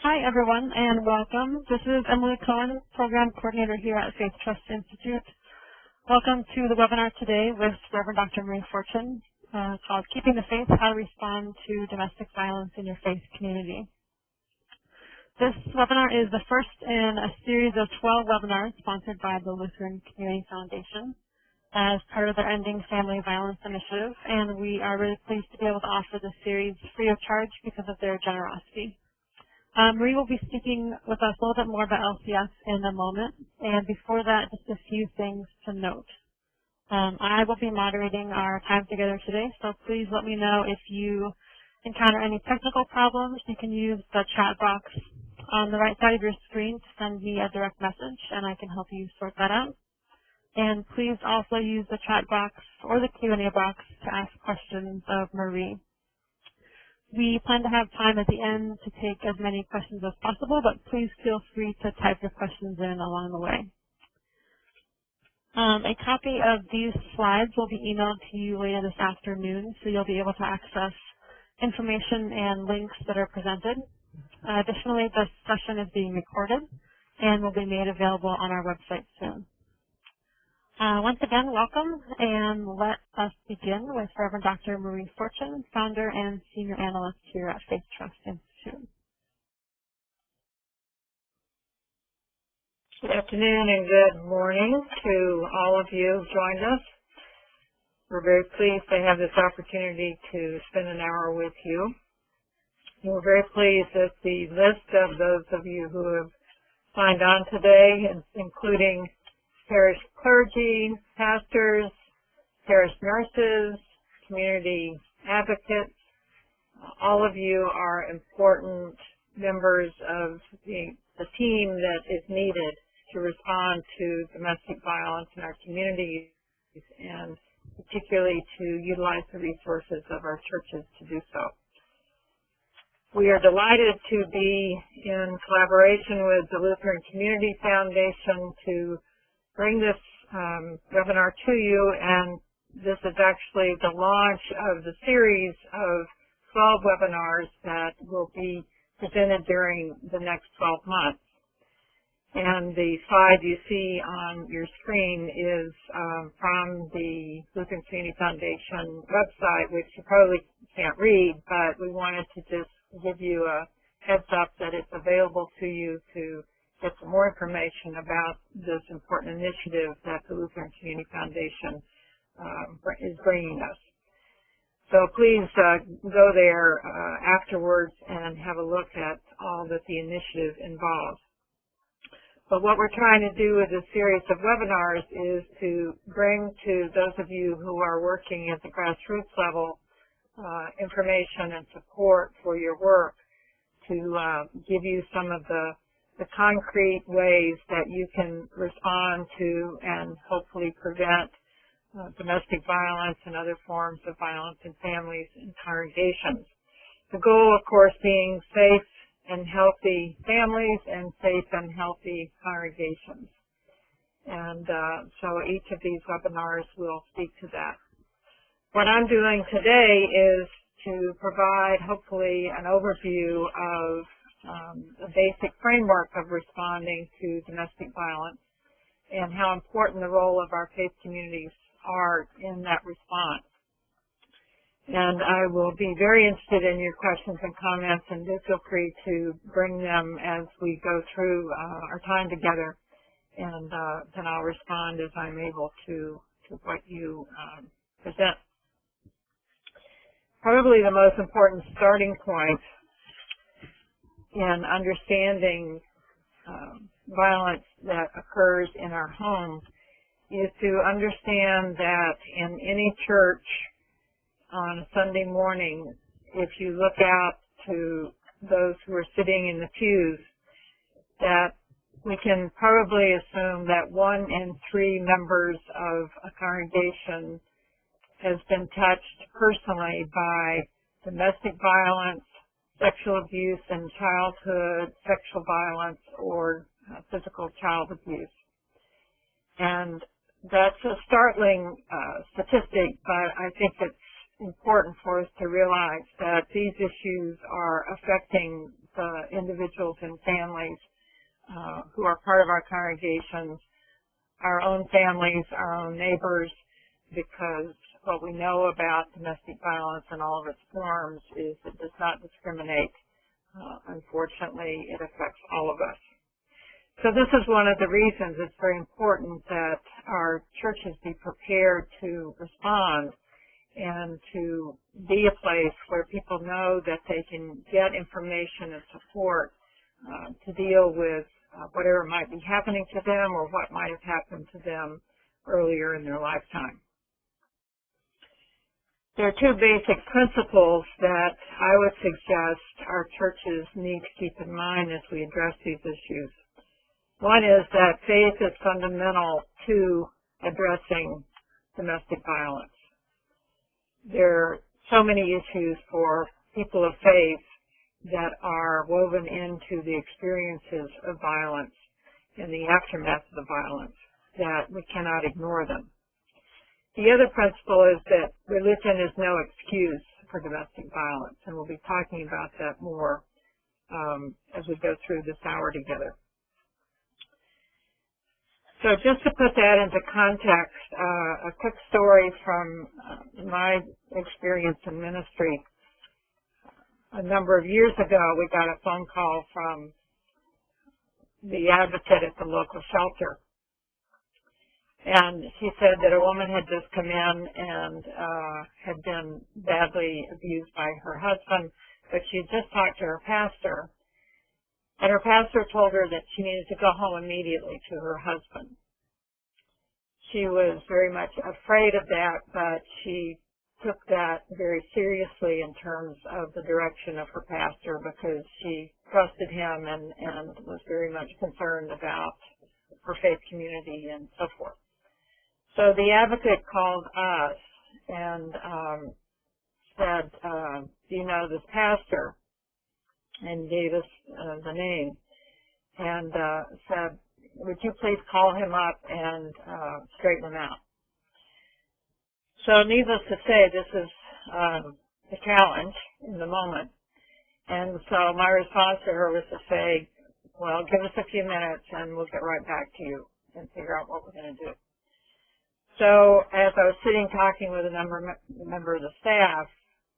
Hi, everyone, and welcome. This is Emily Cohen, Program Coordinator here at Faith Trust Institute. Welcome to the webinar today with Reverend Dr. Marie Fortune called Keeping the Faith, How to Respond to Domestic Violence in Your Faith Community. This webinar is the first in a series of 12 webinars sponsored by the Lutheran Community Foundation as part of their Ending Family Violence Initiative, and we are really pleased to be able to offer this series free of charge because of their generosity. Marie will be speaking with us a little bit more about LCF in a moment, and before that, just a few things to note. I will be moderating our time together today, so please let me know if you encounter any technical problems. You can use the chat box on the right side of your screen to send me a direct message, and I can help you sort that out. And please also use the chat box or the Q&A box to ask questions of Marie. We plan to have time at the end to take as many questions as possible, but please feel free to type your questions in along the way. A copy of these slides will be emailed to you later this afternoon, so you'll be able to access information and links that are presented. Additionally, this session is being recorded and will be made available on our website soon. Once again, welcome, and let us begin with Reverend Dr. Marie Fortune, Founder and Senior Analyst here at Faith Trust Institute. Good afternoon and good morning to all of you who've joined us. We're very pleased to have this opportunity to spend an hour with you. And we're very pleased that the list of those of you who have signed on today, including parish clergy, pastors, parish nurses, community advocates, all of you are important members of the team that is needed to respond to domestic violence in our communities and particularly to utilize the resources of our churches to do so. We are delighted to be in collaboration with the Lutheran Community Foundation to bring this webinar to you, and this is actually the launch of the series of 12 webinars that will be presented during the next 12 months. And the slide you see on your screen is from the Lutheran Community Foundation website, which you probably can't read, but we wanted to just give you a heads up that it's available to you to get some more information about this important initiative that the Lutheran Community Foundation is bringing us. So please go there afterwards and have a look at all that the initiative involves. But what we're trying to do with this series of webinars is to bring to those of you who are working at the grassroots level information and support for your work, to give you some of the concrete ways that you can respond to and hopefully prevent domestic violence and other forms of violence in families and congregations. The goal, of course, being safe and healthy families and safe and healthy congregations. And so each of these webinars will speak to that. What I'm doing today is to provide, hopefully, an overview of a basic framework of responding to domestic violence and how important the role of our faith communities are in that response. And I will be very interested in your questions and comments, and do feel free to bring them as we go through our time together, and then I'll respond as I'm able to what you present. Probably the most important starting point in understanding violence that occurs in our homes is to understand that in any church on a Sunday morning, if you look out to those who are sitting in the pews, that we can probably assume that 1 in 3 members of a congregation has been touched personally by domestic violence, sexual abuse in childhood, sexual violence, or physical child abuse. And that's a startling statistic, but I think it's important for us to realize that these issues are affecting the individuals and families who are part of our congregations, our own families, our own neighbors, because what we know about domestic violence and all of its forms is it does not discriminate. Unfortunately, it affects all of us. So this is one of the reasons it's very important that our churches be prepared to respond and to be a place where people know that they can get information and support to deal with whatever might be happening to them or what might have happened to them earlier in their lifetime. There are two basic principles that I would suggest our churches need to keep in mind as we address these issues. One is that faith is fundamental to addressing domestic violence. There are so many issues for people of faith that are woven into the experiences of violence and the aftermath of the violence that we cannot ignore them. The other principle is that religion is no excuse for domestic violence, and we'll be talking about that more as we go through this hour together. So just to put that into context, a quick story from my experience in ministry. A number of years ago, we got a phone call from the advocate at the local shelter. And she said that a woman had just come in and had been badly abused by her husband, but she had just talked to her pastor. And her pastor told her that she needed to go home immediately to her husband. She was very much afraid of that, but she took that very seriously in terms of the direction of her pastor because she trusted him and was very much concerned about her faith community and so forth. So the advocate called us and said, do you know this pastor? And gave us the name and said, would you please call him up and straighten him out? So needless to say, this is a challenge in the moment. And so my response to her was to say, well, give us a few minutes and we'll get right back to you and figure out what we're going to do. So as I was sitting talking with a member of the staff,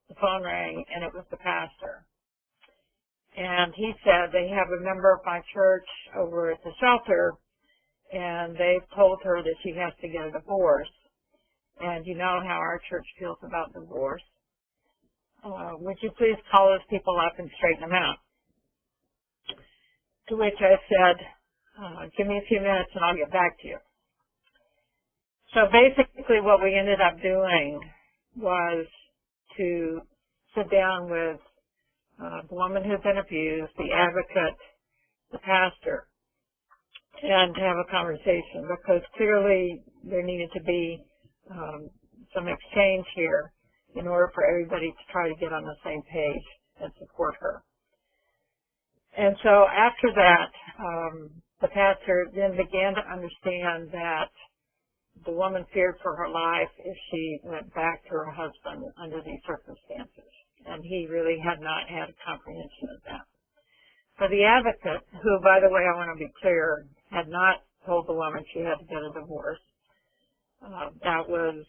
the phone rang and it was the pastor. And he said they have a member of my church over at the shelter and they've told her that she has to get a divorce. And you know how our church feels about divorce. Would you please call those people up and straighten them out? To which I said, give me a few minutes and I'll get back to you. So basically what we ended up doing was to sit down with the woman who'd been abused, the advocate, the pastor, and have a conversation because clearly there needed to be some exchange here in order for everybody to try to get on the same page and support her. And so after that, the pastor then began to understand that the woman feared for her life if she went back to her husband under these circumstances. And he really had not had a comprehension of that. For the advocate, who, by the way, I want to be clear, had not told the woman she had to get a divorce, that was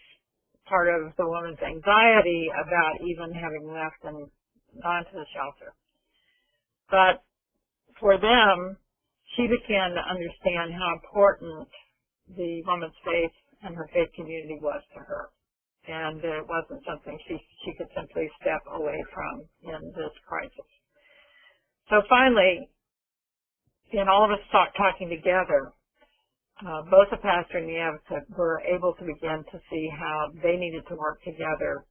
part of the woman's anxiety about even having left and gone to the shelter. But for them, she began to understand how important the woman's faith and her faith community was to her. And it wasn't something she could simply step away from in this crisis. So finally, in all of us talking together, both the pastor and the advocate were able to begin to see how they needed to work together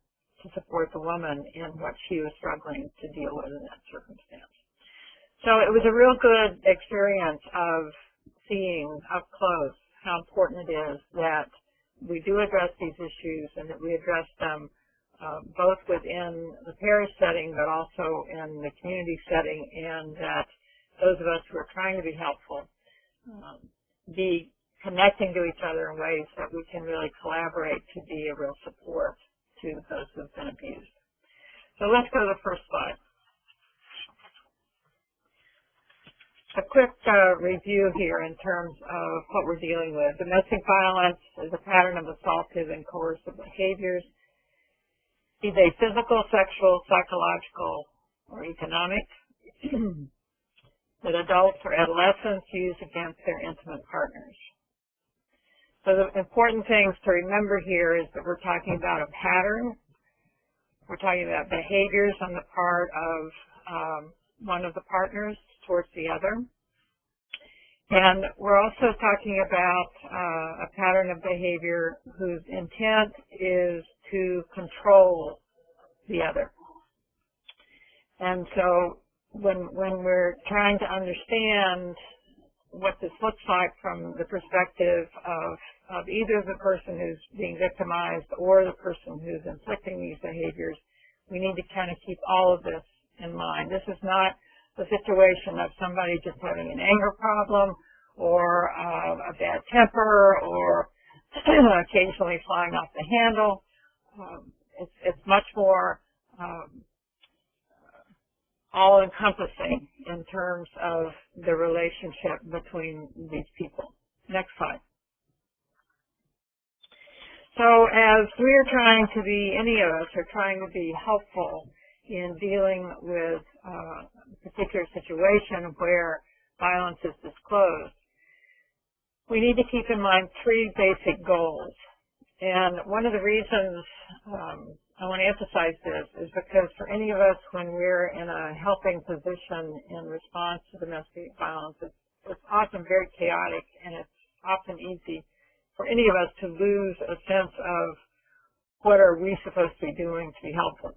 to support the woman in what she was struggling to deal with in that circumstance. So it was a real good experience of seeing up close how important it is that we do address these issues and that we address them both within the parish setting but also in the community setting, and that those of us who are trying to be helpful be connecting to each other in ways that we can really collaborate to be a real support to those who have been abused. So let's go to the first slide. A quick review here in terms of what we're dealing with. Domestic violence is a pattern of assaultive and coercive behaviors, be they physical, sexual, psychological, or economic, that adults or adolescents use against their intimate partners. So the important things to remember here is that we're talking about a pattern. We're talking about behaviors on the part of one of the partners towards the other. And we're also talking about a pattern of behavior whose intent is to control the other. And so when we're trying to understand what this looks like from the perspective of either the person who's being victimized or the person who's inflicting these behaviors, we need to kind of keep all of this in mind. This is not the situation of somebody just having an anger problem or a bad temper or occasionally flying off the handle. It's much more all-encompassing in terms of the relationship between these people. Next slide. So as we're trying to be, any of us are trying to be helpful in dealing with a particular situation where violence is disclosed, we need to keep in mind three basic goals. And one of the reasons I want to emphasize this is because for any of us, when we're in a helping position in response to domestic violence, it's often very chaotic, and it's often easy for any of us to lose a sense of what are we supposed to be doing to be helpful.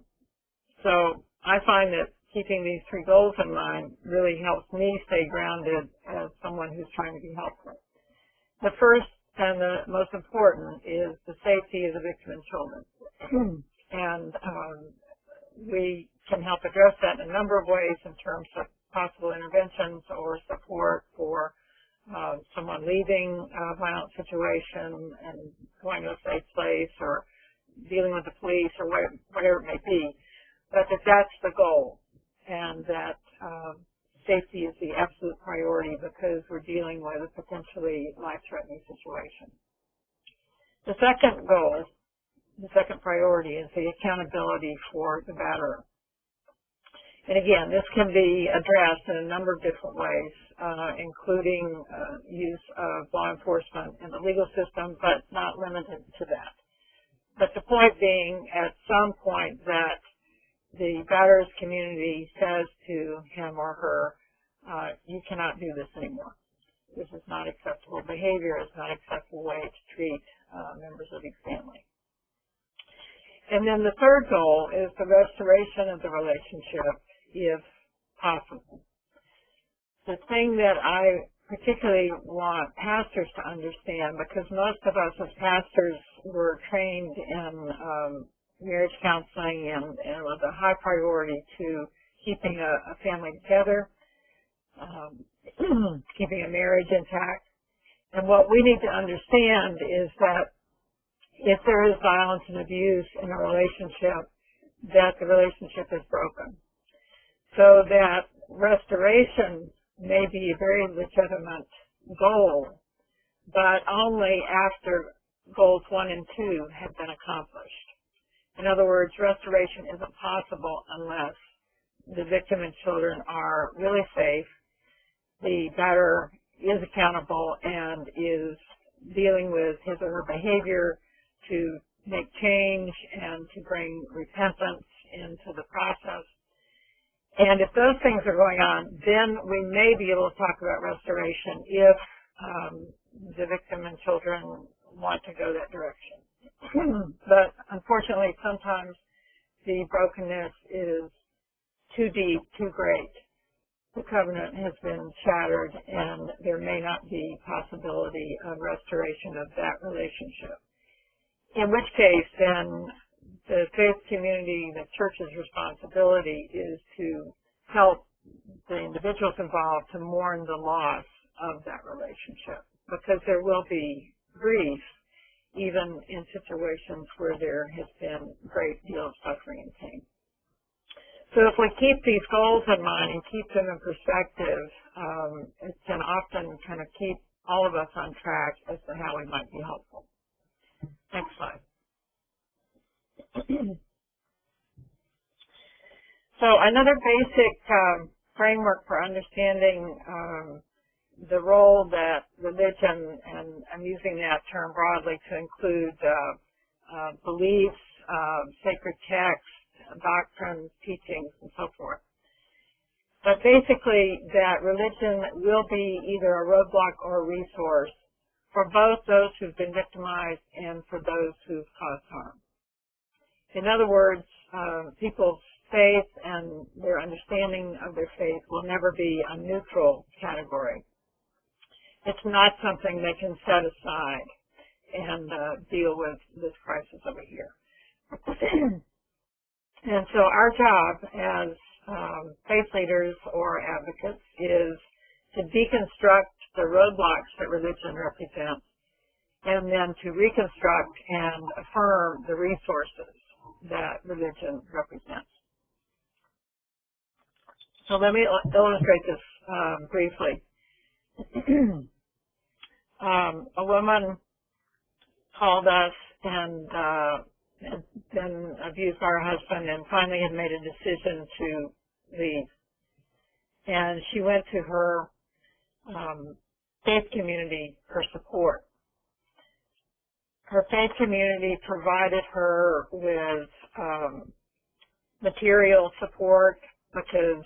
So I find that keeping these three goals in mind really helps me stay grounded as someone who's trying to be helpful. The first and the most important is the safety of the victim and children. And we can help address that in a number of ways in terms of possible interventions or support for someone leaving a violent situation and going to a safe place or dealing with the police or whatever it may be. But that's the goal, and that safety is the absolute priority because we're dealing with a potentially life-threatening situation. The second goal, the second priority, is the accountability for the batterer. And again, this can be addressed in a number of different ways, including use of law enforcement in the legal system, but not limited to that. But the point being, at some point, that the batterer's community says to him or her, you cannot do this anymore. This is not acceptable behavior. It's not an acceptable way to treat members of your family. And then the third goal is the restoration of the relationship, if possible. The thing that I particularly want pastors to understand, because most of us as pastors were trained in marriage counseling, and it was a high priority to keeping a family together, keeping a marriage intact. And what we need to understand is that if there is violence and abuse in a relationship, that the relationship is broken. So that restoration may be a very legitimate goal, but only after goals 1 and 2 have been accomplished. In other words, restoration isn't possible unless the victim and children are really safe, the batterer is accountable and is dealing with his or her behavior to make change and to bring repentance into the process. And if those things are going on, then we may be able to talk about restoration if the victim and children want to go that direction. But unfortunately, sometimes the brokenness is too deep, too great. The covenant has been shattered, and there may not be possibility of restoration of that relationship. In which case, then, the faith community, the church's responsibility is to help the individuals involved to mourn the loss of that relationship, because there will be grief even in situations where there has been a great deal of suffering and pain. So if we keep these goals in mind and keep them in perspective, it can often kind of keep all of us on track as to how we might be helpful. Next slide. So another basic framework for understanding the role that religion, and I'm using that term broadly to include beliefs, sacred texts, doctrines, teachings, and so forth. But basically that religion will be either a roadblock or a resource for both those who've been victimized and for those who've caused harm. In other words, people's faith and their understanding of their faith will never be a neutral category. It's not something they can set aside and deal with this crisis over here. And so our job as faith leaders or advocates is to deconstruct the roadblocks that religion represents, and then to reconstruct and affirm the resources that religion represents. So let me illustrate this briefly. A woman called us and had been abused by her husband and finally had made a decision to leave. And she went to her faith community for support. Her faith community provided her with material support because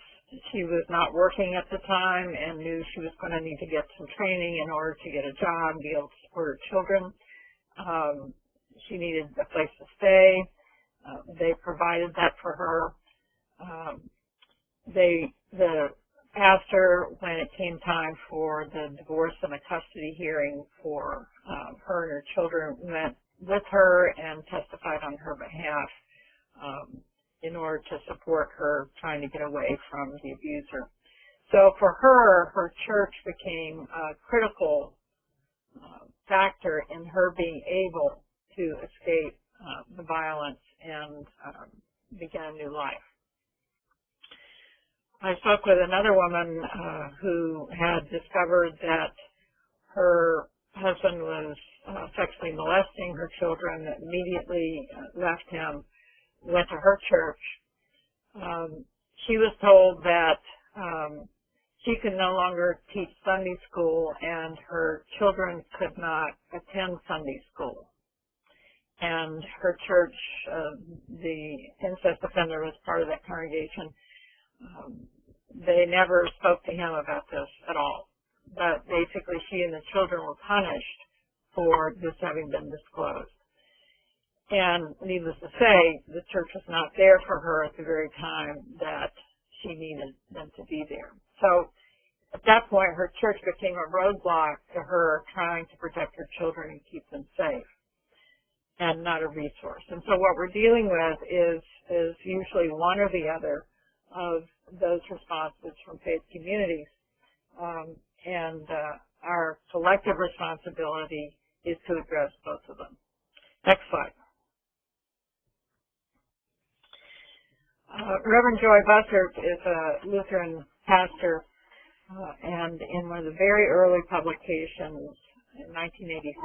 she was not working at the time and knew she was going to need to get some training in order to get a job and be able to support her children. She needed a place to stay. They provided that for her. The pastor, when it came time for the divorce and the custody hearing for her and her children, went with her and testified on her behalf in order to support her trying to get away from the abuser. So for her, her church became a critical factor in her being able to escape the violence and begin a new life. I spoke with another woman who had discovered that her husband was sexually molesting her children, immediately left him, went to her church. She was told that she could no longer teach Sunday school and her children could not attend Sunday school. And her church, the incest offender was part of that congregation. They never spoke to him about this at all. But basically she and the children were punished for this having been disclosed. And needless to say, the church was not there for her at the very time that she needed them to be there. So at that point, her church became a roadblock to her trying to protect her children and keep them safe, and not a resource. And so what we're dealing with is usually one or the other of those responses from faith communities. Our collective responsibility is to address both of them. Next slide. Reverend Joy Bussert is a Lutheran pastor, and in one of the very early publications in 1986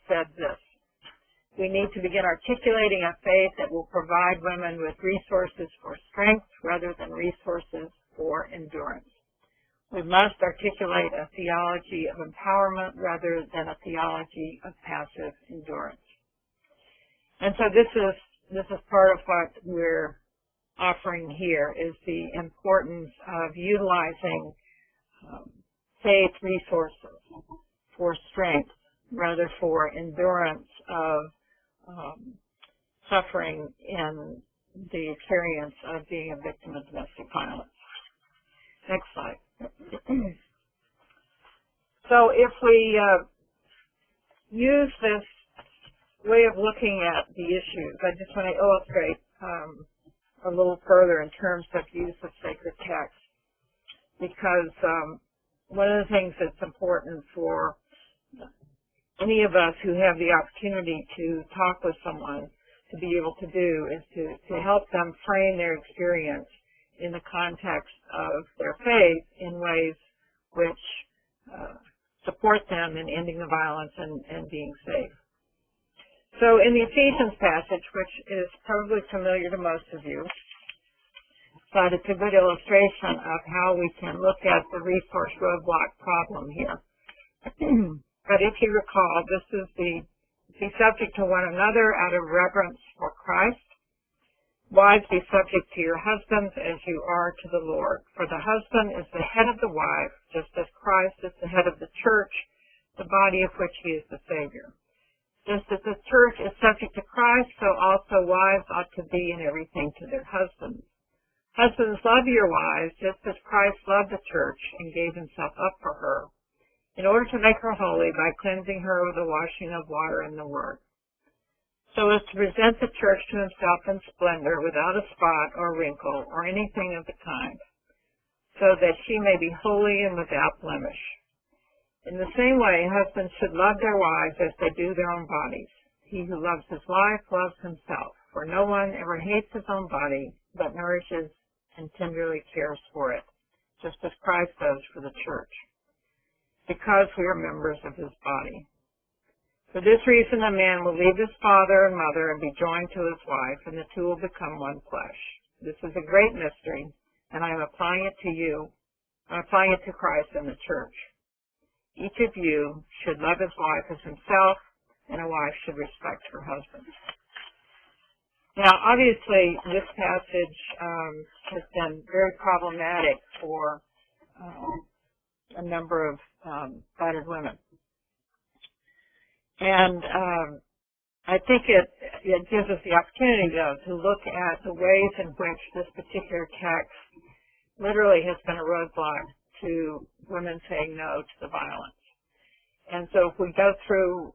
said this: "We need to begin articulating a faith that will provide women with resources for strength rather than resources for endurance. We must articulate a theology of empowerment rather than a theology of passive endurance." And so this is part of what we're offering here, is the importance of utilizing faith resources for strength rather for endurance of suffering in the experience of being a victim of domestic violence. Next slide. So if we use this way of looking at the issues, I just want to illustrate a little further in terms of use of sacred text, because one of the things that's important for any of us who have the opportunity to talk with someone, to be able to do is to help them frame their experience in the context of their faith in ways which support them in ending the violence and being safe. So in the Ephesians passage, which is probably familiar to most of you, but it's a good illustration of how we can look at the resource roadblock problem here. But if you recall, this is be subject to one another out of reverence for Christ. Wives, be subject to your husbands as you are to the Lord. For the husband is the head of the wife, just as Christ is the head of the church, the body of which he is the Savior. Just as the church is subject to Christ, so also wives ought to be in everything to their husbands. Husbands, love your wives, just as Christ loved the church and gave himself up for her, in order to make her holy by cleansing her with the washing of water and the word, so as to present the church to himself in splendor, without a spot or wrinkle or anything of the kind, so that she may be holy and without blemish. In the same way, husbands should love their wives as they do their own bodies. He who loves his wife loves himself, for no one ever hates his own body, but nourishes and tenderly cares for it, just as Christ does for the church, because we are members of his body. For this reason, a man will leave his father and mother and be joined to his wife, and the two will become one flesh. This is a great mystery, and I am applying it to you. I'm applying it to Christ and the church. Each of you should love his wife as himself, and a wife should respect her husband. Now, obviously, this passage has been very problematic for a number of battered women. And I think it gives us the opportunity, though, to look at the ways in which this particular text literally has been a roadblock to women saying no to the violence. And so if we go through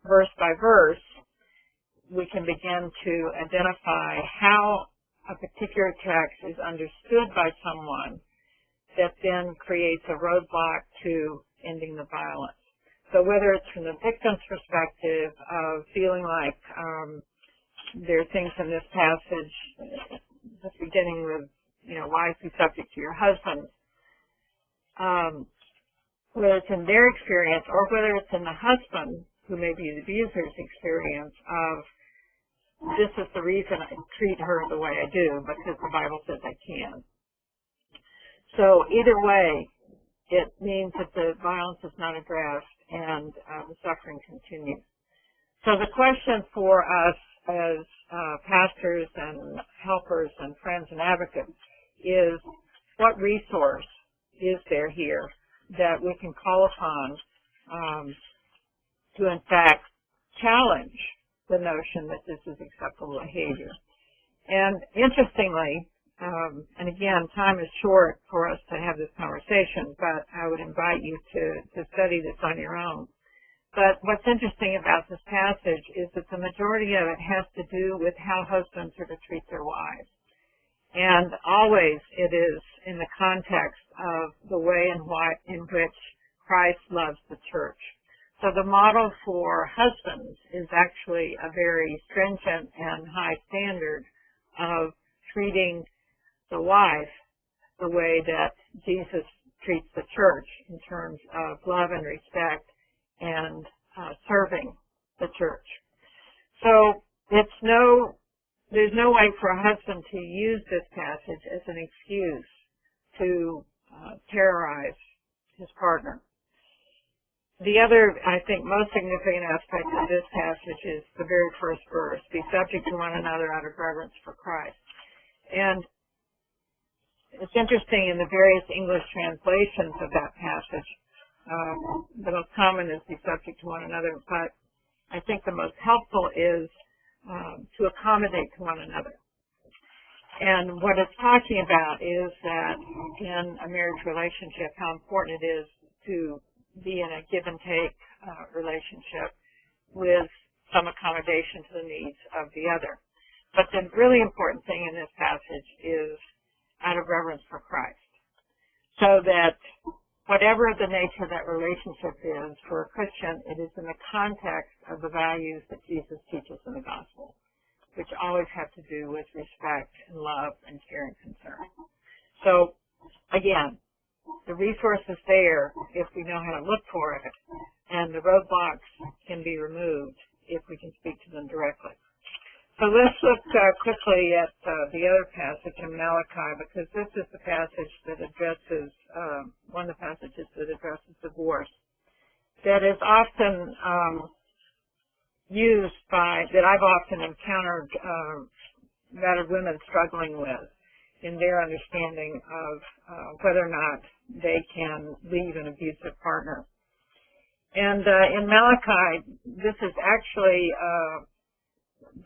verse by verse, we can begin to identify how a particular text is understood by someone that then creates a roadblock to ending the violence. So whether it's from the victim's perspective of feeling like there are things in this passage, just beginning with, wives be subject to your husbands, whether it's in their experience or whether it's in the husband, who may be the abuser's experience of, this is the reason I treat her the way I do, because the Bible says I can. So either way, it means that the violence is not addressed and the suffering continues. So the question for us as pastors and helpers and friends and advocates is, what resource is there here that we can call upon to in fact challenge the notion that this is acceptable behavior? And interestingly, and again, time is short for us to have this conversation, but I would invite you to study this on your own. But what's interesting about this passage is that the majority of it has to do with how husbands are to treat their wives. And always it is in the context of the way in which Christ loves the church. So the model for husbands is actually a very stringent and high standard of treating the wife the way that Jesus treats the church in terms of love and respect and serving the church. So there's no way for a husband to use this passage as an excuse to terrorize his partner. The other, I think, most significant aspect of this passage is the very first verse, be subject to one another out of reverence for Christ. And it's interesting in the various English translations of that passage, the most common is be subject to one another, but I think the most helpful is to accommodate to one another. And what it's talking about is that in a marriage relationship, how important it is to be in a give and take relationship with some accommodation to the needs of the other. But the really important thing in this passage is out of reverence for Christ. So that whatever the nature of that relationship is, for a Christian, it is in the context of the values that Jesus teaches in the gospel. always have to do with respect and love and care and concern. So, again, the resource is there if we know how to look for it, and the roadblocks can be removed if we can speak to them directly. So let's look quickly at the other passage in Malachi, because this is the passage that addresses, one of the passages that addresses divorce, that is often used by, that I've often encountered battered women struggling with in their understanding of whether or not they can leave an abusive partner. And in Malachi, this is actually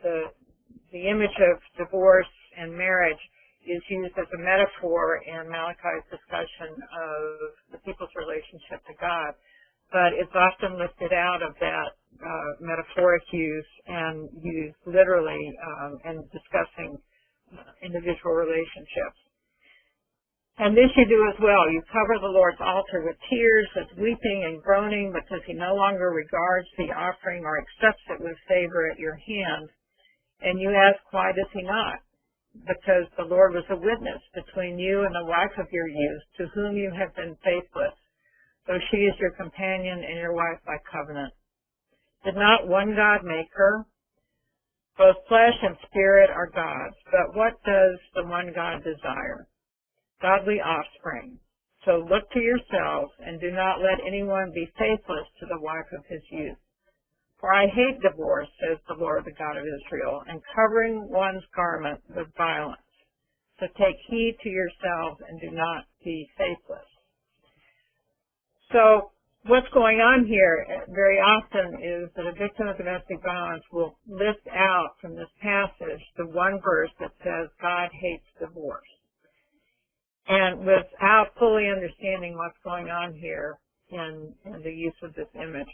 the image of divorce and marriage is used as a metaphor in Malachi's discussion of the people's relationship to God, but it's often lifted out of that metaphoric use and used literally in discussing individual relationships. And this you do as well. You cover the Lord's altar with tears, with weeping and groaning, because he no longer regards the offering or accepts it with favor at your hand. And you ask, why does he not? Because the Lord was a witness between you and the wife of your youth, to whom you have been faithless, though she is your companion and your wife by covenant. Did not one God make her? Both flesh and spirit are God's, but what does the one God desire? Godly offspring. So look to yourselves, and do not let anyone be faithless to the wife of his youth. For I hate divorce, says the Lord, the God of Israel, and covering one's garment with violence. So take heed to yourselves and do not be faithless. So what's going on here very often is that a victim of domestic violence will lift out from this passage the one verse that says God hates divorce. And without fully understanding what's going on here in the use of this image.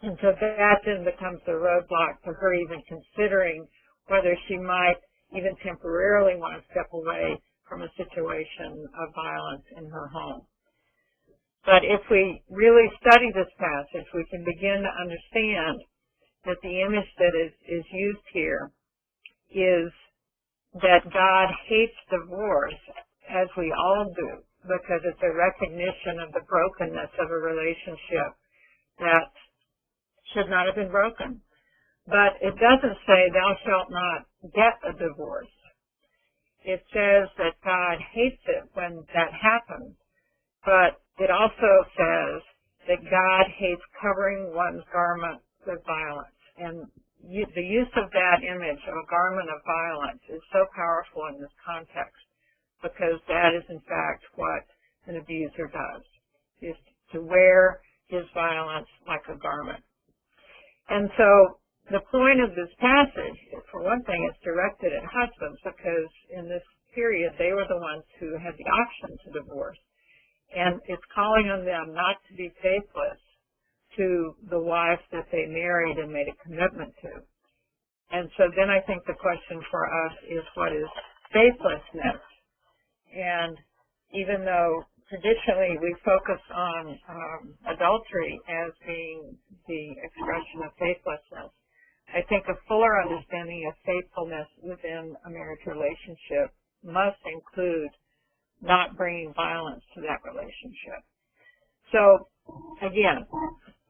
And so that then becomes a roadblock to her even considering whether she might even temporarily want to step away from a situation of violence in her home. But if we really study this passage, we can begin to understand that the image that is used here is that God hates divorce, as we all do, because it's a recognition of the brokenness of a relationship that should not have been broken. But it doesn't say thou shalt not get a divorce. It says that God hates it when that happens, but it also says that God hates covering one's garment with violence. And the use of that image of a garment of violence is so powerful in this context, because that is in fact what an abuser does, is to wear his violence like a garment. And so the point of this passage, for one thing, is directed at husbands, because in this period they were the ones who had the option to divorce. And it's calling on them not to be faithless to the wife that they married and made a commitment to. And so then I think the question for us is, what is faithlessness? And even though traditionally we focus on adultery as being the expression of faithlessness, I think a fuller understanding of faithfulness within a marriage relationship must include not bringing violence to that relationship. So, again,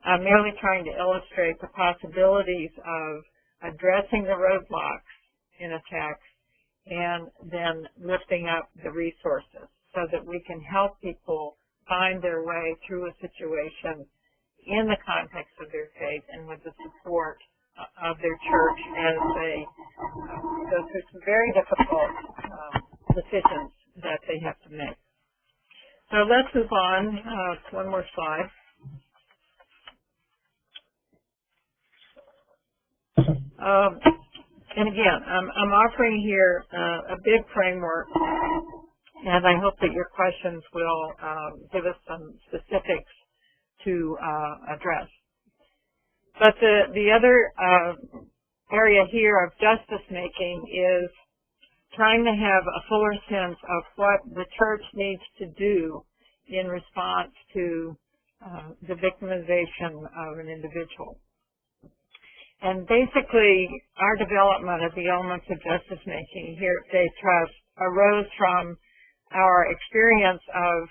I'm merely trying to illustrate the possibilities of addressing the roadblocks in a text and then lifting up the resources so that we can help people find their way through a situation in the context of their faith and with the support of their church as they go through some very difficult decisions that they have to make. So let's move on to one more slide. And again, I'm offering here a big framework, and I hope that your questions will give us some specifics to address. But the other area here of justice making is trying to have a fuller sense of what the church needs to do in response to the victimization of an individual. And basically, our development of the elements of justice making here at Faith Trust arose from our experience of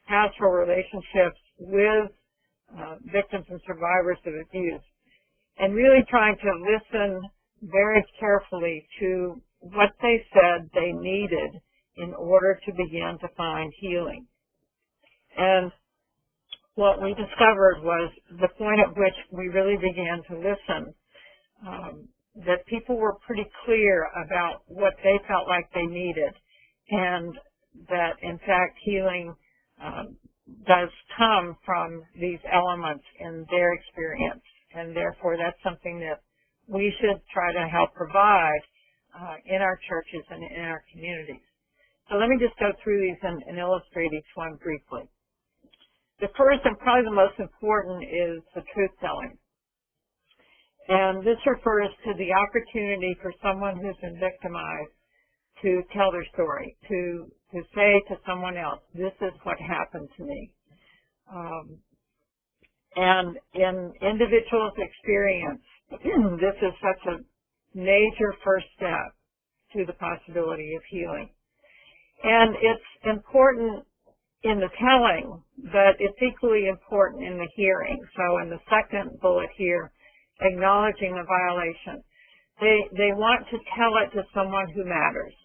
pastoral relationships with victims and survivors of abuse, and really trying to listen very carefully to what they said they needed in order to begin to find healing. And what we discovered was the point at which we really began to listen, that people were pretty clear about what they felt like they needed, and that in fact healing does come from these elements in their experience, and therefore that's something that we should try to help provide in our churches and in our communities. So let me just go through these and illustrate each one briefly. The first and probably the most important is the truth-telling. And this refers to the opportunity for someone who's been victimized to tell their story, to say to someone else, this is what happened to me. And in individuals' experience, this is such a major first step to the possibility of healing. And it's important in the telling, but it's equally important in the hearing. So in the second bullet here, acknowledging the violation. They want to tell it to someone who matters.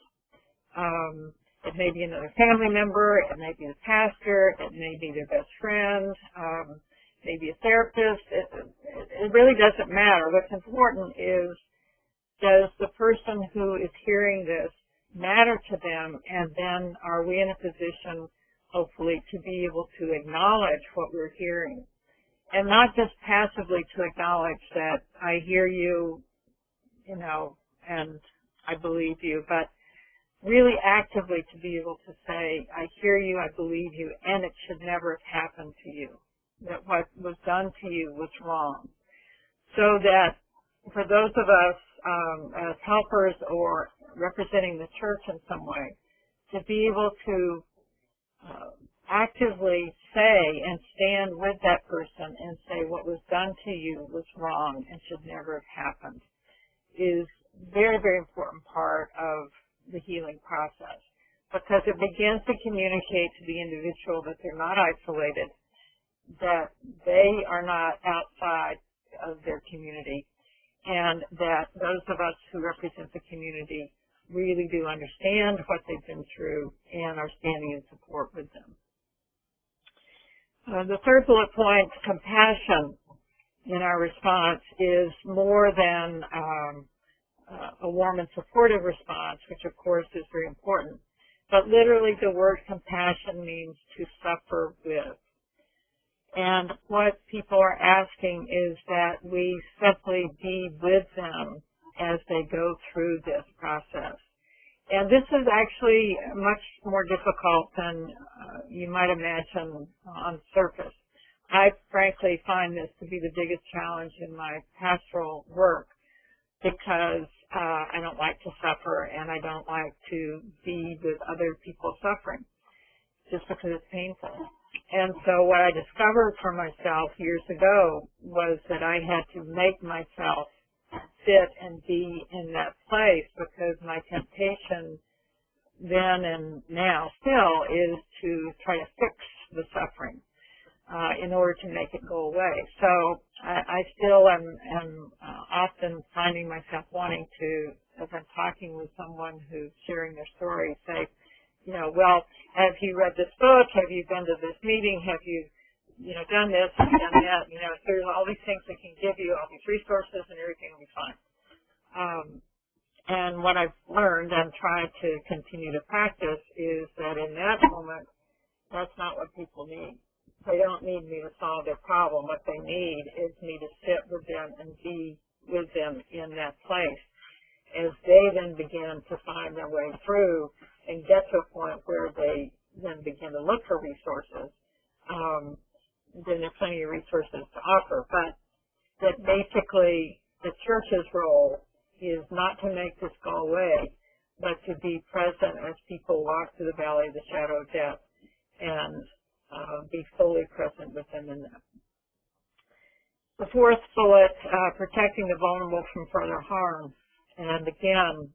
It may be another family member, it may be the pastor, it may be their best friend, maybe a therapist. It really doesn't matter. What's important is, does the person who is hearing this matter to them, and then are we in a position, hopefully, to be able to acknowledge what we're hearing. And not just passively to acknowledge that I hear you, and I believe you, but really actively to be able to say, I hear you, I believe you, and it should never have happened to you. That what was done to you was wrong. So that for those of us as helpers or representing the church in some way, to be able to actively say and stand with that person and say what was done to you was wrong and should never have happened is very, very important part of the healing process, because it begins to communicate to the individual that they're not isolated, that they are not outside of their community, and that those of us who represent the community really do understand what they've been through and are standing in support with them. The third bullet point, compassion in our response, is more than a warm and supportive response, which of course is very important. But literally the word compassion means to suffer with. And what people are asking is that we simply be with them as they go through this process. And this is actually much more difficult than you might imagine on the surface. I frankly find this to be the biggest challenge in my pastoral work, because I don't like to suffer and I don't like to be with other people suffering just because it's painful. And so what I discovered for myself years ago was that I had to make myself sit and be in that place, because my temptation then and now still is to try to fix the suffering in order to make it go away. So I still am often finding myself wanting to, as I'm talking with someone who's sharing their story, say, well, have you read this book? Have you been to this meeting? Have you, done this? Have you done that? There's all these things that can give you all these resources and everything will be fine. And what I've learned and tried to continue to practice is that in that moment, that's not what people need. They don't need me to solve their problem. What they need is me to sit with them and be with them in that place as they then begin to find their way through and get to a point where they then begin to look for resources. Then there's plenty of resources to offer, but that basically the church's role is not to make this go away, but to be present as people walk through the valley of the shadow of death and be fully present with them in that. The fourth bullet, protecting the vulnerable from further harm. And again,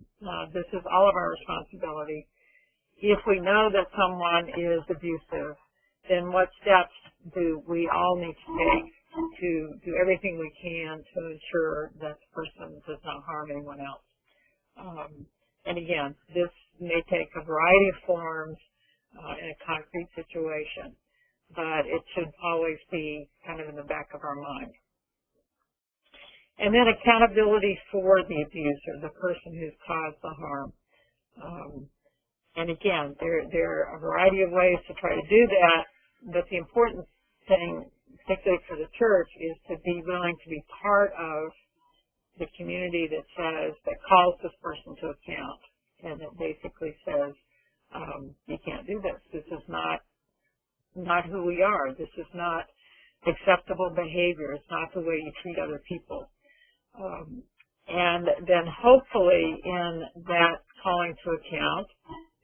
this is all of our responsibility. If we know that someone is abusive, then what steps do we all need to take to do everything we can to ensure that the person does not harm anyone else? And again, this may take a variety of forms in a concrete situation, but it should always be kind of in the back of our mind. And then accountability for the abuser, the person who's caused the harm. And again, there are a variety of ways to try to do that, but the important thing, particularly for the church, is to be willing to be part of the community that calls this person to account, and that basically says, you can't do this. This is not who we are. This is not acceptable behavior. It's not the way you treat other people. And then hopefully in that calling to account,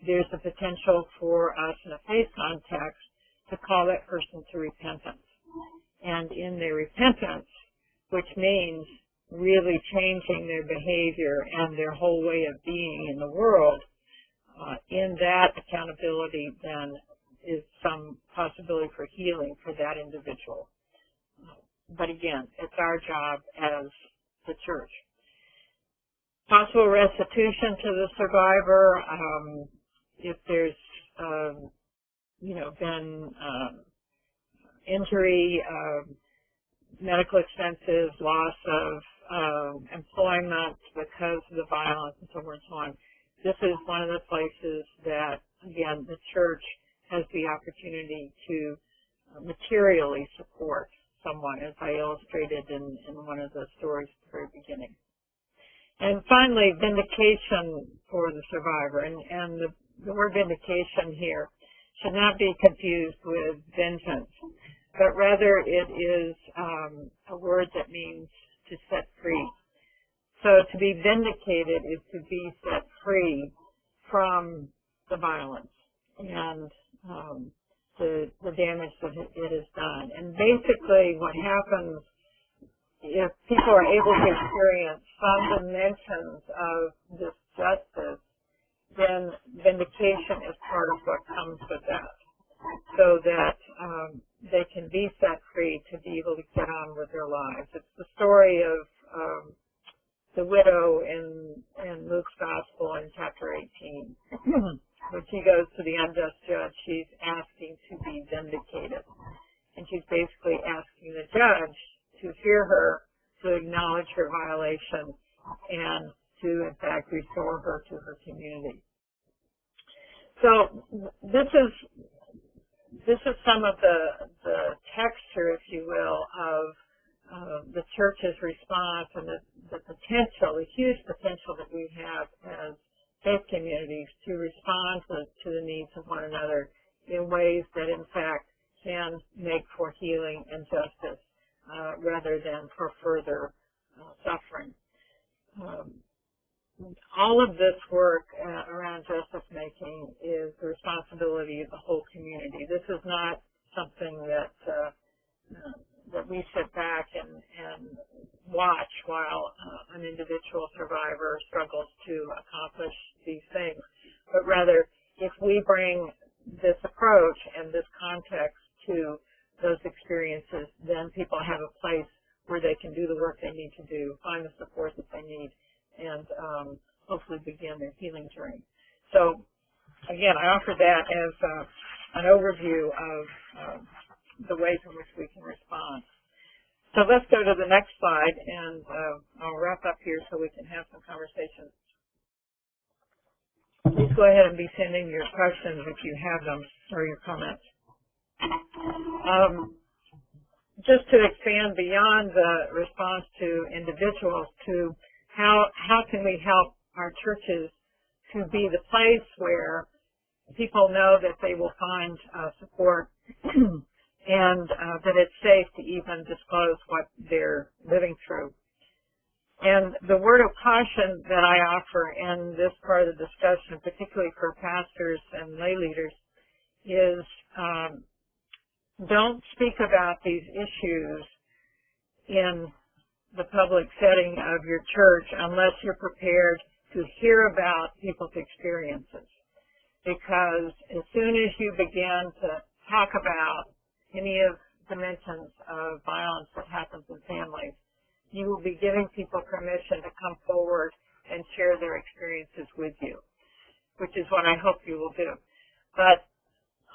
there's the potential for us in a faith context to call that person to repentance. And in their repentance, which means really changing their behavior and their whole way of being in the world, in that accountability then is some possibility for healing for that individual. But again, it's our job as the church. Possible restitution to the survivor, if there's, been injury, medical expenses, loss of employment because of the violence, and so forth and so on. This is one of the places that, again, the church has the opportunity to materially support someone, as I illustrated in one of the stories at the very beginning. And finally, vindication for the survivor. And the word vindication here should not be confused with vengeance, but rather it is a word that means to set free. So to be vindicated is to be set free from the violence and the damage that it has done. And basically what happens if people are able to experience some dimensions of this justice, then vindication is part of what comes with that, so that they can be set free to be able to get on with their lives. It's the story of the widow in Luke's Gospel in chapter 18. When she goes to the unjust judge, she's asking to be vindicated. And she's basically asking the judge to hear her, to acknowledge her violation, and to, in fact, restore her to her community. So this is some of the texture, if you will, of the church's response and the potential, the huge potential that we have as faith communities to respond to the needs of one another in ways that, in fact, can make for healing and justice rather than for further suffering. All of this work around justice making is the responsibility of the whole community. This is not something that we sit back and watch while an individual survivor struggles to accomplish these things, but rather if we bring this approach and this context to those experiences, then people have a place where they can do the work they need to do, find the support that they need, and hopefully begin their healing journey. So, again, I offer that as an overview of the ways in which we can respond. So let's go to the next slide, and I'll wrap up here so we can have some conversation. Please go ahead and be sending your questions if you have them, or your comments. Just to expand beyond the response to individuals, to how can we help our churches to be the place where people know that they will find support and that it's safe to even disclose what they're living through. And the word of caution that I offer in this part of the discussion, particularly for pastors and lay leaders, is don't speak about these issues in the public setting of your church unless you're prepared to hear about people's experiences. Because as soon as you begin to talk about any of the dimensions of violence that happens in families, you will be giving people permission to come forward and share their experiences with you, which is what I hope you will do. But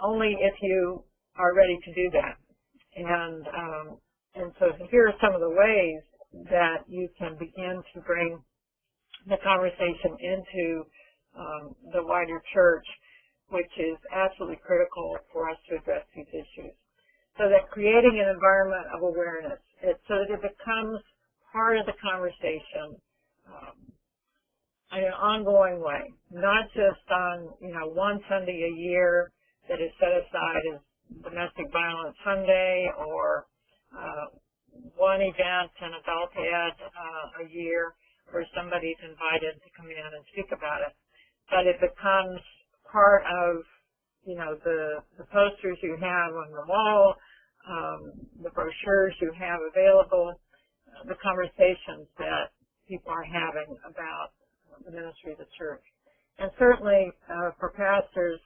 only if you are ready to do that. And so here are some of the ways that you can begin to bring the conversation into the wider church, which is absolutely critical for us to address these issues. So that creating an environment of awareness, so that it becomes part of the conversation in an ongoing way, not just on, one Sunday a year that is set aside as Domestic Violence Sunday, or one event in adult ed a year where somebody's invited to come in and speak about it. But it becomes part of, the posters you have on the wall, the brochures you have available, the conversations that people are having about the ministry of the church. And certainly for pastors,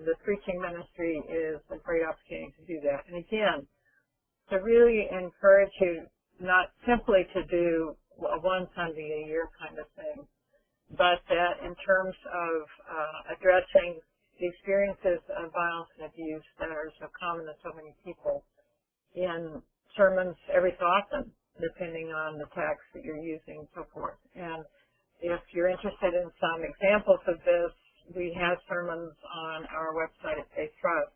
the preaching ministry is a great opportunity to do that. And again, to really encourage you not simply to do a one Sunday a year kind of thing, but that in terms of addressing the experiences of violence and abuse that are so common to so many people in sermons every so often, depending on the text that you're using and so forth. And if you're interested in some examples of this, we have sermons on our website at Faith Trust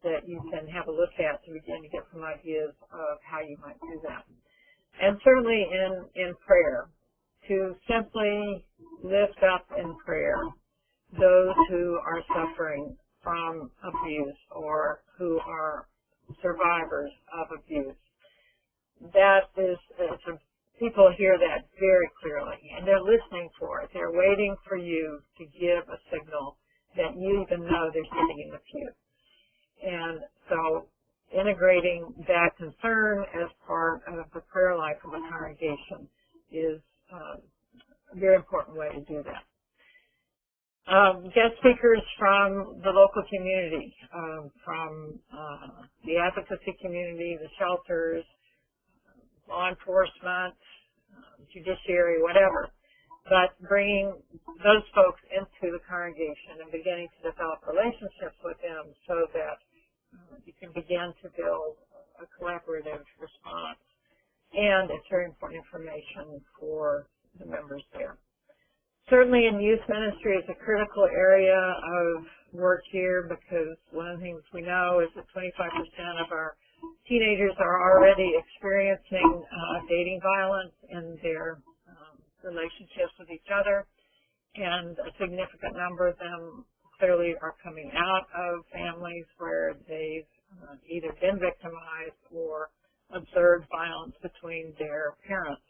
that you can have a look at to begin to get some ideas of how you might do that. And certainly in prayer, to simply lift up in prayer those who are suffering from abuse or who are survivors of abuse. That is, people hear that very clearly, and they're listening for it. They're waiting for you to give a signal that you even know they're sitting in the pew. And so integrating that concern as part of the prayer life of a congregation is a very important way to do that. Guest speakers from the local community, from the advocacy community, the shelters, law enforcement, judiciary, whatever. But bringing those folks into the congregation and beginning to develop relationships with them so that you can begin to build a collaborative response. And it's very important information for the members there. Certainly in youth ministry is a critical area of work here, because one of the things we know is that 25% of our teenagers are already experiencing dating violence in their relationships with each other, and a significant number of them clearly are coming out of families where they've either been victimized or observed violence between their parents.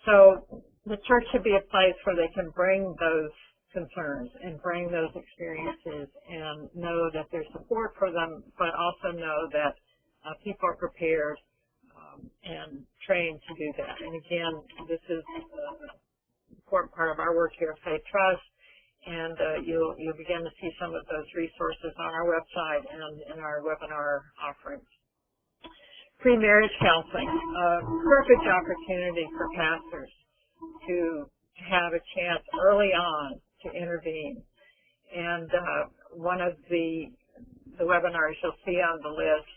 So the church should be a place where they can bring those concerns and bring those experiences and know that there's support for them, but also know that people are prepared and trained to do that. And again, this is an important part of our work here at Faith Trust, and you'll begin to see some of those resources on our website and in our webinar offerings. Pre-marriage counseling, a perfect opportunity for pastors to have a chance early on to intervene. And one of the webinars you'll see on the list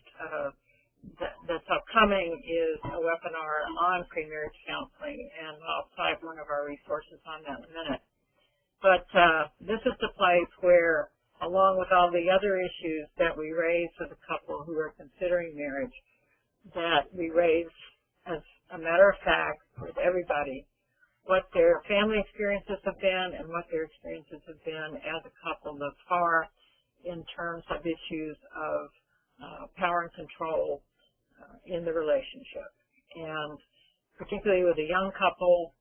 that's upcoming is a webinar on pre-marriage counseling, and I'll cite one of our resources on that in a minute. But this is the place where, along with all the other issues that we raise with a couple who are considering marriage, that we raise as a matter of fact with everybody what their family experiences have been and what their experiences have been as a couple thus far in terms of issues of power and control in the relationship. And particularly with a young couple,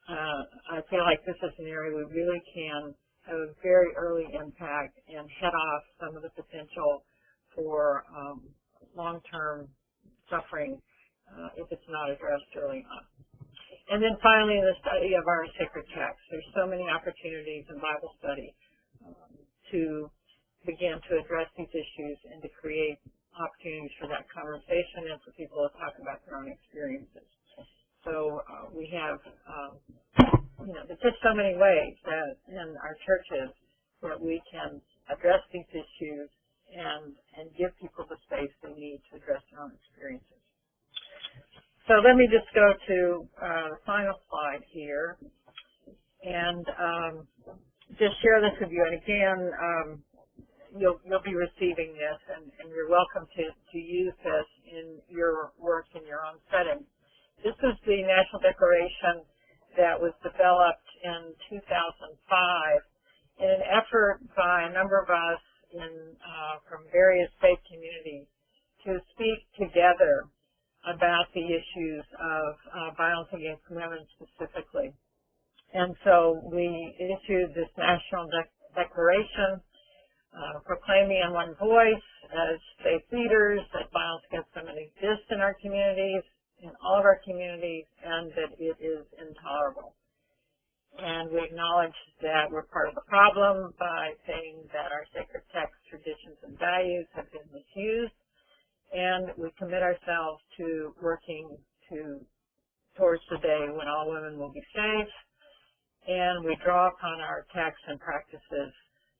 I feel like this is an area we really can have a very early impact and head off some of the potential for long-term suffering if it's not addressed early on. And then finally, the study of our sacred text. There's so many opportunities in Bible study to begin to address these issues and to create opportunities for that conversation and for people to talk about their own experiences. So we have, there's just so many ways that in our churches that we can address these issues and give people the space they need to address their own experiences. So let me just go to the final slide here and just share this with you. And again, you'll be receiving this, and you're welcome to use this in your work in your own setting. This is the National Declaration that was developed in 2005 in an effort by a number of us from various faith communities to speak together about the issues of violence against women specifically. And so we issued this national declaration proclaiming in one voice as faith leaders that violence against women exists in our communities, in all of our communities, and that it is intolerable. And we acknowledge that we're part of the problem by saying that our sacred texts, traditions, and values have been misused. And we commit ourselves to working towards the day when all women will be safe. And we draw upon our texts and practices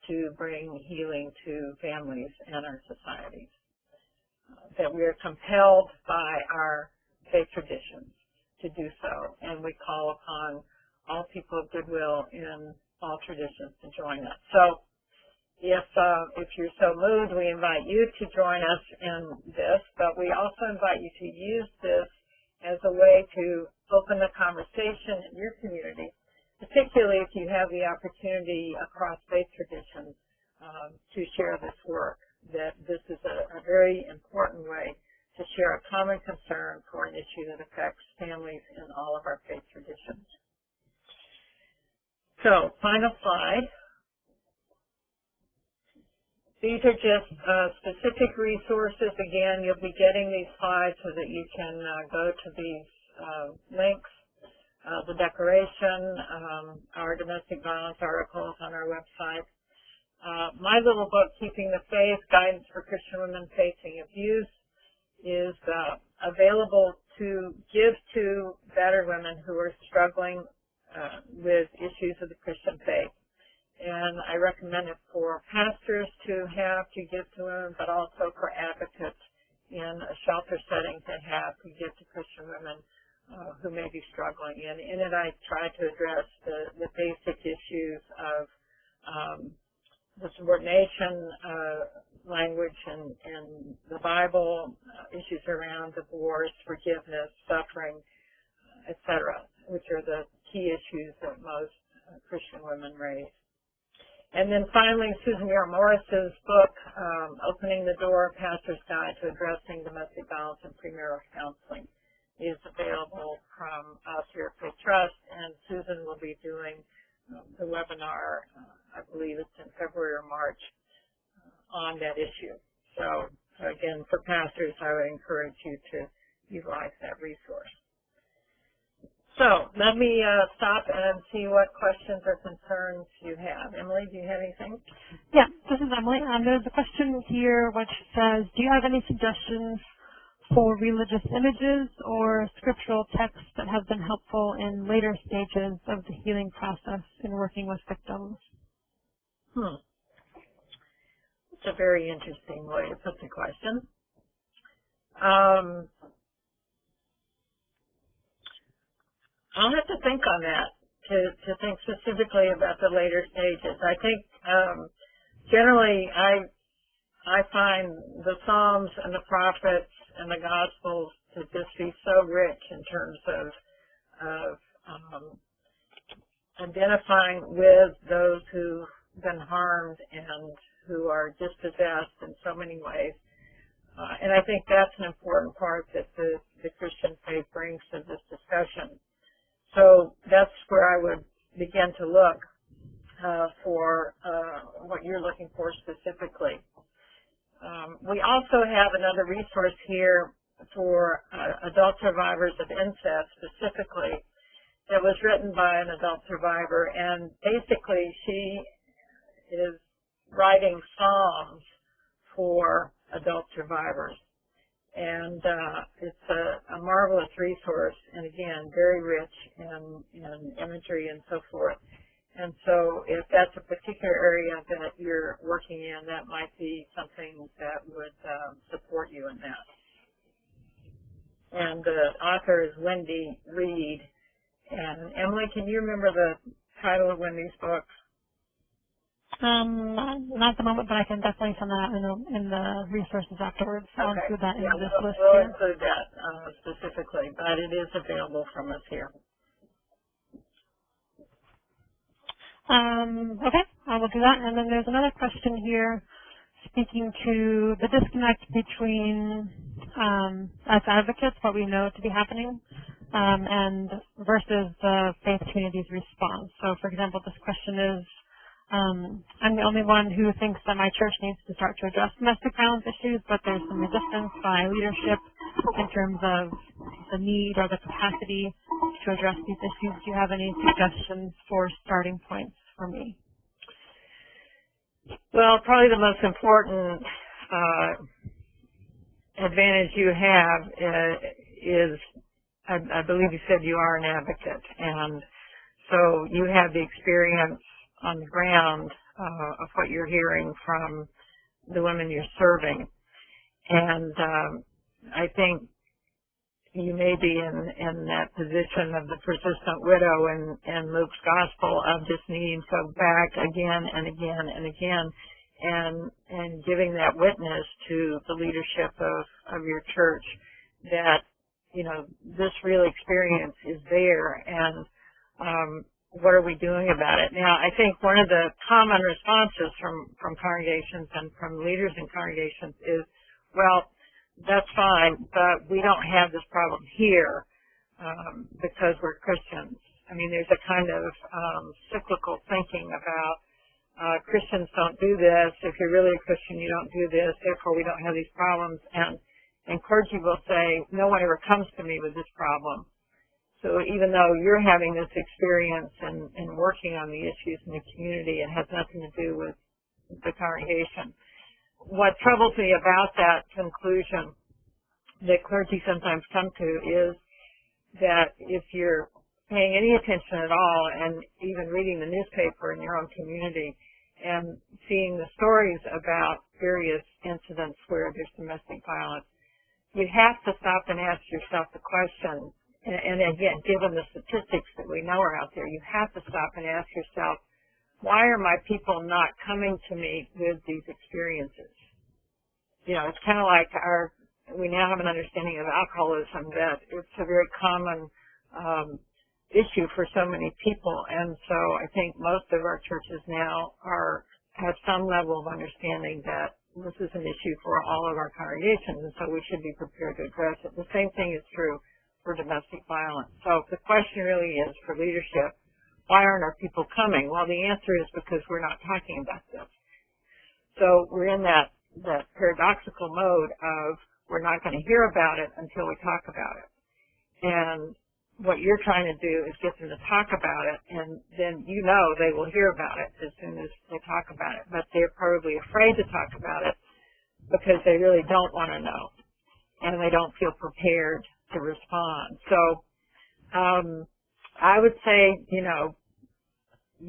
to bring healing to families and our societies. That we are compelled by our faith traditions to do so. And we call upon all people of goodwill in all traditions to join us. So if you're so moved, we invite you to join us in this, but we also invite you to use this as a way to open the conversation in your community, particularly if you have the opportunity across faith traditions to share this work, that this is a very important way to share a common concern for an issue that affects families in all of our faith traditions. So, final slide. These are just specific resources. Again, you'll be getting these slides so that you can go to these links. The declaration, our domestic violence articles on our website. My little book, Keeping the Faith, Guidance for Christian Women Facing Abuse, is available to give to battered women who are struggling with issues of the Christian faith. And I recommend it for pastors to have to give to women, but also for advocates in a shelter setting to have to give to Christian women who may be struggling. And in it, I try to address the basic issues of the subordination language in the Bible, issues around divorce, forgiveness, suffering, etc., which are the key issues that most Christian women raise. And then finally, Susan Muir Morris's book, Opening the Door, Pastor's Guide to Addressing Domestic Violence and Premarital Counseling, is available from us here at Faith Trust, and Susan will be doing the webinar, I believe it's in February or March, on that issue. So again, for pastors, I would encourage you to utilize that resource. So let me stop and see what questions or concerns you have. Emily, do you have anything? Yeah, this is Emily. There's a question here which says, do you have any suggestions for religious images or scriptural texts that have been helpful in later stages of the healing process in working with victims? It's a very interesting way to put the question. I'll have to think on that, to think specifically about the later stages. I think generally I find the Psalms and the prophets and the Gospels to just be so rich in terms of identifying with those who've been harmed and who are dispossessed in so many ways. And I think that's an important part that the Christian faith brings to this discussion. So that's where I would begin to look for what you're looking for specifically. We also have another resource here for adult survivors of incest specifically. It was written by an adult survivor, and basically she is writing psalms for adult survivors. And it's a marvelous resource, and again, very rich in imagery and so forth. And so if that's a particular area that you're working in, that might be something that would support you in that. And the author is Wendy Reed. And Emily, can you remember the title of Wendy's book? Not at the moment, but I can definitely send that in the resources afterwards. I'll include that in this list we'll here. include that specifically, but it is available from us here. Okay, I will do that. And then there's another question here speaking to the disconnect between us advocates, what we know to be happening, and versus the faith community's response. So, for example, this question is, I'm the only one who thinks that my church needs to start to address domestic violence issues, but there's some resistance by leadership in terms of the need or the capacity to address these issues. Do you have any suggestions for starting points for me? Well, probably the most important advantage you have is, I believe you said you are an advocate, and so you have the experience on the ground of what you're hearing from the women you're serving. And I think you may be in that position of the persistent widow in Luke's gospel of just needing to go back again and again and again and giving that witness to the leadership of your church that, you know, this real experience is there, and what are we doing about it? Now, I think one of the common responses from congregations and from leaders in congregations is, well, that's fine, but we don't have this problem here because we're Christians. I mean, there's a kind of cyclical thinking about Christians don't do this. If you're really a Christian, you don't do this. Therefore, we don't have these problems. And clergy will say, no one ever comes to me with this problem. So even though you're having this experience and working on the issues in the community, it has nothing to do with the congregation. What troubles me about that conclusion that clergy sometimes come to is that if you're paying any attention at all and even reading the newspaper in your own community and seeing the stories about various incidents where there's domestic violence, you have to stop and ask yourself the question, and again, given the statistics that we know are out there, you have to stop and ask yourself, why are my people not coming to me with these experiences? You know, it's kind of like we now have an understanding of alcoholism that it's a very common issue for so many people, and so I think most of our churches now have some level of understanding that this is an issue for all of our congregations, and so we should be prepared to address it. The same thing is true for domestic violence. So the question really is for leadership, why aren't our people coming? Well, the answer is because we're not talking about this. So we're in that paradoxical mode of we're not going to hear about it until we talk about it. And what you're trying to do is get them to talk about it, and then you know they will hear about it as soon as they talk about it. But they're probably afraid to talk about it because they really don't want to know, and they don't feel prepared to respond. So I would say, you know,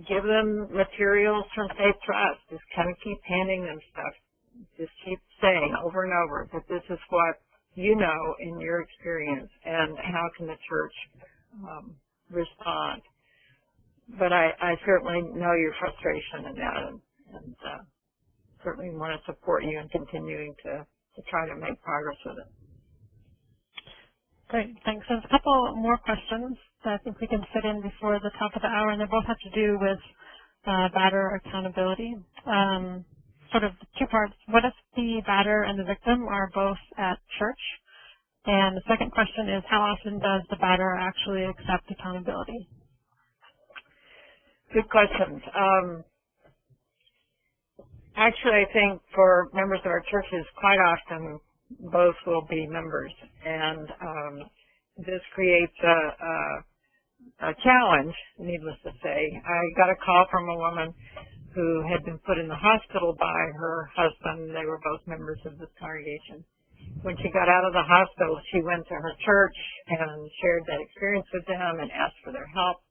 give them materials from Faith Trust. Just kind of keep handing them stuff. Just keep saying over and over that this is what you know in your experience and how can the church respond. But I certainly know your frustration in that, and certainly want to support you in continuing to try to make progress with it. Great, thanks. There's a couple more questions that I think we can fit in before the top of the hour, and they both have to do with batter accountability. Sort of two parts. What if the batter and the victim are both at church? And the second question is, how often does the batter actually accept accountability? Good questions. Actually, I think for members of our churches, quite often both will be members. And this creates a challenge, needless to say. I got a call from a woman who had been put in the hospital by her husband. They were both members of this congregation. When she got out of the hospital, she went to her church and shared that experience with them and asked for their help.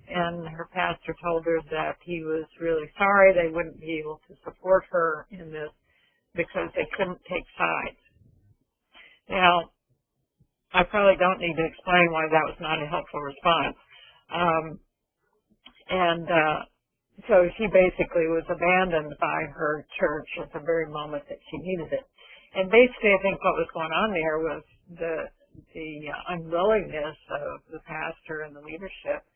And her pastor told her that he was really sorry they wouldn't be able to support her in this because they couldn't take sides. Now, I probably don't need to explain why that was not a helpful response. So she basically was abandoned by her church at the very moment that she needed it. And basically, I think what was going on there was the unwillingness of the pastor and the leadership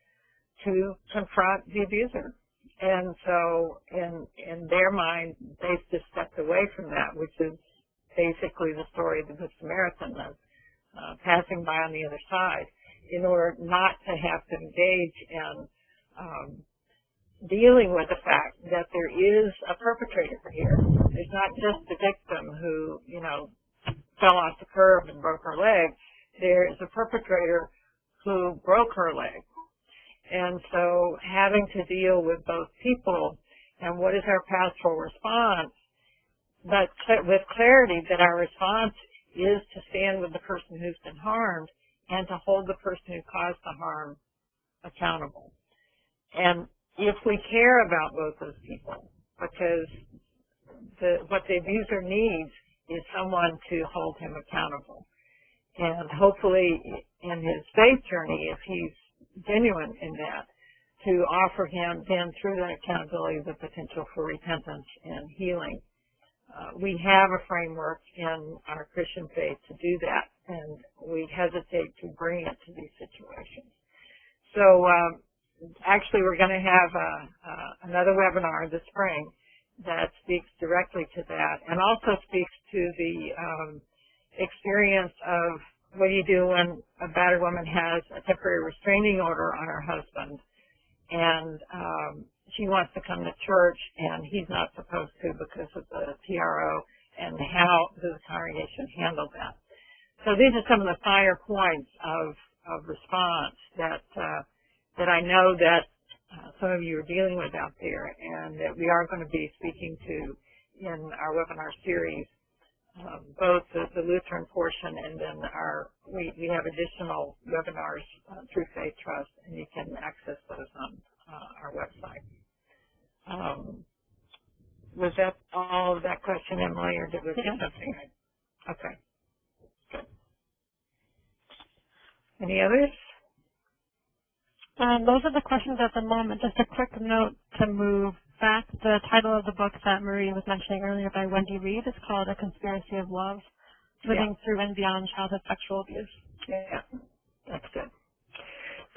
to confront the abuser. And so in their mind, they've just stepped away from that, which is basically the story of the Good Samaritan, of passing by on the other side, in order not to have to engage in dealing with the fact that there is a perpetrator here. There's not just the victim who, fell off the curb and broke her leg. There is a perpetrator who broke her leg. And so having to deal with both people and what is our pastoral response, but with clarity that our response is to stand with the person who's been harmed and to hold the person who caused the harm accountable. And if we care about both those people, because what the abuser needs is someone to hold him accountable. And hopefully in his faith journey, if he's genuine in that, to offer him then through that accountability the potential for repentance and healing. We have a framework in our Christian faith to do that, and we hesitate to bring it to these situations. So actually we're going to have another webinar this spring that speaks directly to that and also speaks to the experience of what do you do when a battered woman has a temporary restraining order on her husband and she wants to come to church and he's not supposed to because of the TRO, and how does the congregation handle that? So these are some of the finer points of response that I know that some of you are dealing with out there, and that we are going to be speaking to in our webinar series, both the Lutheran portion and then we have additional webinars through Faith Trust, and you can access those on our website. Was that all of that question, Emily, or did we get something? Okay. Good. Any others? Those are the questions at the moment. Just a quick note to move back. The title of the book that Marie was mentioning earlier by Wendy Reed is called A Conspiracy of Love, Living Through and Beyond Childhood Sexual Abuse. Yeah, that's good.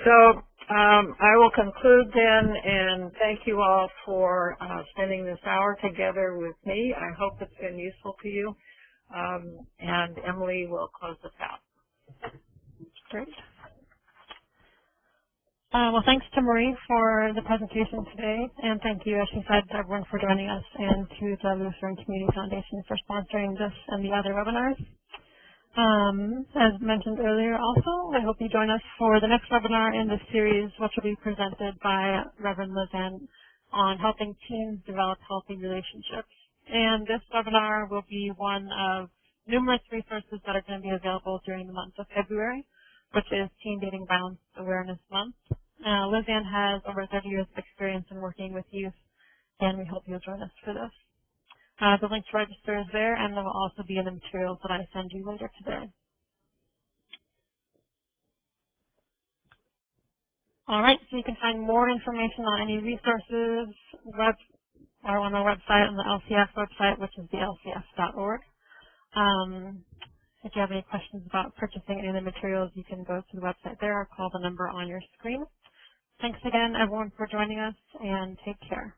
So I will conclude then, and thank you all for spending this hour together with me. I hope it's been useful to you, and Emily will close us out. Great. Well, thanks to Marie for the presentation today, and thank you, as she said, to everyone for joining us, and to the Lutheran Community Foundation for sponsoring this and the other webinars. As mentioned earlier also, I hope you join us for the next webinar in this series, which will be presented by Reverend Lizanne on helping teens develop healthy relationships. And this webinar will be one of numerous resources that are going to be available during the month of February, which is Teen Dating Violence Awareness Month. Lizanne has over 30 years of experience in working with youth, and we hope you'll join us for this. The link to register is there, and there will also be in the materials that I send you later today. All right, so you can find more information on any resources on our website, on the LCF website, which is the lcf.org. If you have any questions about purchasing any of the materials, you can go to the website there or call the number on your screen. Thanks again, everyone, for joining us, and take care.